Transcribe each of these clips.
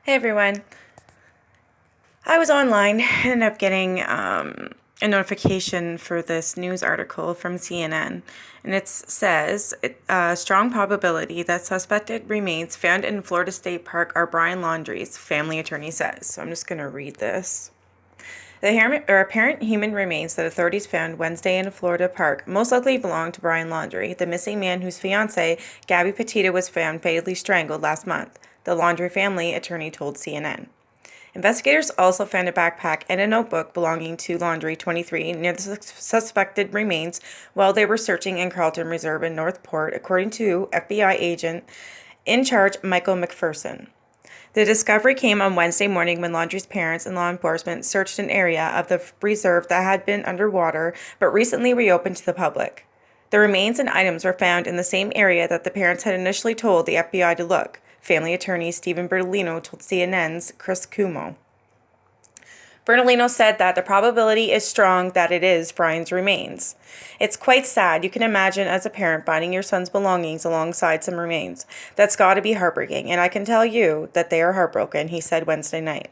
Hey everyone. I was online and ended up getting a notification for this news article from CNN, and it says strong probability that suspected remains found in Florida State Park are Brian Laundrie's, family attorney says. So I'm just going to read this. The apparent human remains that authorities found Wednesday in a Florida park most likely belonged to Brian Laundrie, the missing man whose fiancée, Gabby Petito, was found fatally strangled last month, the Laundrie family attorney told CNN. Investigators also found a backpack and a notebook belonging to Laundrie, 23, near the suspected remains while they were searching in Carlton Reserve in Northport, according to FBI agent in charge Michael McPherson. The discovery came on Wednesday morning when Laundrie's parents and law enforcement searched an area of the reserve that had been underwater but recently reopened to the public. The remains and items were found in the same area that the parents had initially told the FBI to look, family attorney Stephen Bertolino told CNN's Chris Cuomo. Bertolino said that the probability is strong that it is Brian's remains. It's quite sad. You can imagine as a parent finding your son's belongings alongside some remains. That's got to be heartbreaking, and I can tell you that they are heartbroken, he said Wednesday night.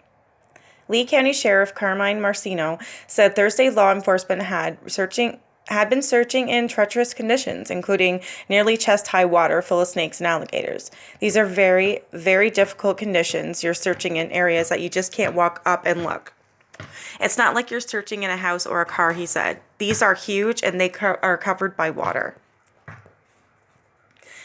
Lee County Sheriff Carmine Marcino said Thursday law enforcement had been searching in treacherous conditions, including nearly chest-high water full of snakes and alligators. These are very, very difficult conditions. You're searching in areas that you just can't walk up and look. It's not like you're searching in a house or a car, he said. These are huge and they are covered by water.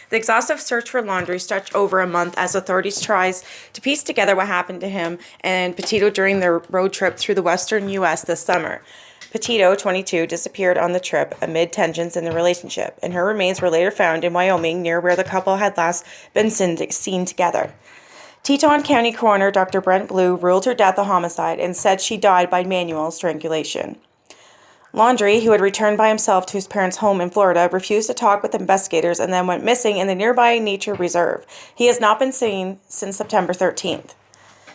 The exhaustive search for Laundrie stretched over a month as authorities tries to piece together what happened to him and Petito during their road trip through the western U.S. this summer. Petito, 22, disappeared on the trip amid tensions in the relationship, and her remains were later found in Wyoming near where the couple had last been seen together. Teton County Coroner Dr. Brent Blue ruled her death a homicide and said she died by manual strangulation. Laundrie, who had returned by himself to his parents' home in Florida, refused to talk with investigators and then went missing in the nearby nature reserve. He has not been seen since September 13th.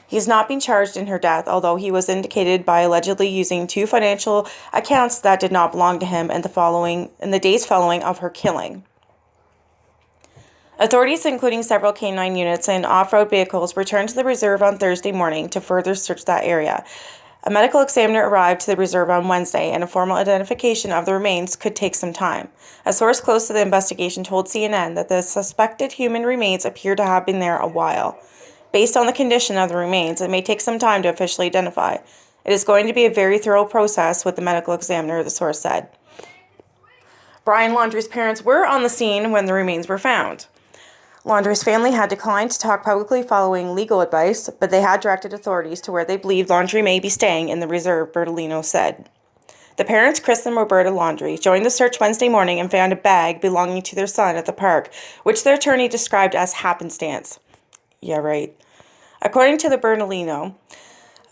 He has not been charged in her death, although he was indicated by allegedly using two financial accounts that did not belong to him in the days following of her killing. Authorities, including several canine units and off-road vehicles, returned to the reserve on Thursday morning to further search that area. A medical examiner arrived to the reserve on Wednesday, and a formal identification of the remains could take some time. A source close to the investigation told CNN that the suspected human remains appear to have been there a while. Based on the condition of the remains, it may take some time to officially identify. It is going to be a very thorough process with the medical examiner, the source said. Brian Laundrie's parents were on the scene when the remains were found. Laundrie's family had declined to talk publicly following legal advice, but they had directed authorities to where they believe Laundrie may be staying in the reserve, Bertolino said. The parents, Chris and Roberta Laundrie, joined the search Wednesday morning and found a bag belonging to their son at the park, which their attorney described as happenstance. Yeah, right. According to the Bertolino,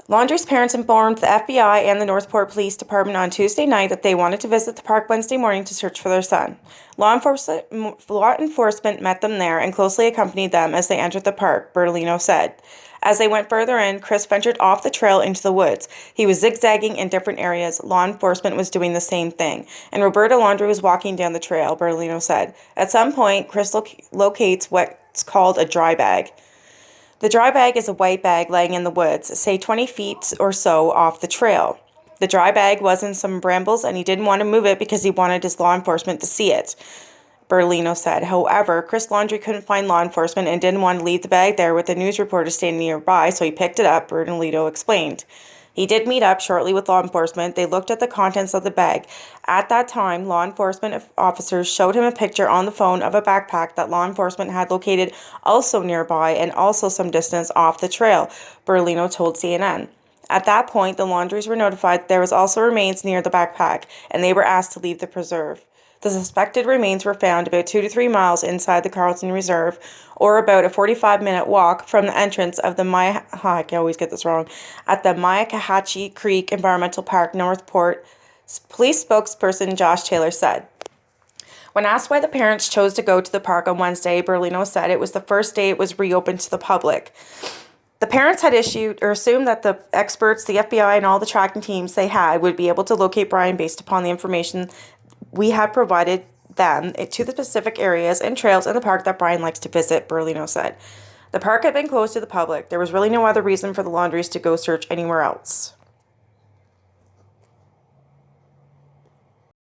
Laundrie's parents informed the FBI and the Northport Police Department on Tuesday night that they wanted to visit the park Wednesday morning to search for their son. Law enforcement met them there and closely accompanied them as they entered the park, Bertolino said. As they went further in, Chris ventured off the trail into the woods. He was zigzagging in different areas. Law enforcement was doing the same thing. And Roberta Laundrie was walking down the trail, Bertolino said. At some point, Chris locates what's called a dry bag. The dry bag is a white bag laying in the woods, say 20 feet or so off the trail. The dry bag was in some brambles, and he didn't want to move it because he wanted his law enforcement to see it, Bertolino said. However, Chris Laundrie couldn't find law enforcement and didn't want to leave the bag there with the news reporter standing nearby, so he picked it up, Bertolino explained. He did meet up shortly with law enforcement. They looked at the contents of the bag. At that time, law enforcement officers showed him a picture on the phone of a backpack that law enforcement had located also nearby and also some distance off the trail, Bertolino told CNN. At that point, the Laundries were notified that there was also remains near the backpack, and they were asked to leave the preserve. The suspected remains were found about 2 to 3 miles inside the Carlton Reserve, or about a 45-minute walk from the entrance of the Myakahatchee Creek Environmental Park, Northport. Police spokesperson Josh Taylor said. When asked why the parents chose to go to the park on Wednesday, Bertolino said it was the first day it was reopened to the public. The parents had assumed that the experts, the FBI, and all the tracking teams they had would be able to locate Brian based upon the information we had provided them to the specific areas and trails in the park that Brian likes to visit, Bertolino said. The park had been closed to the public. There was really no other reason for the Laundries to go search anywhere else.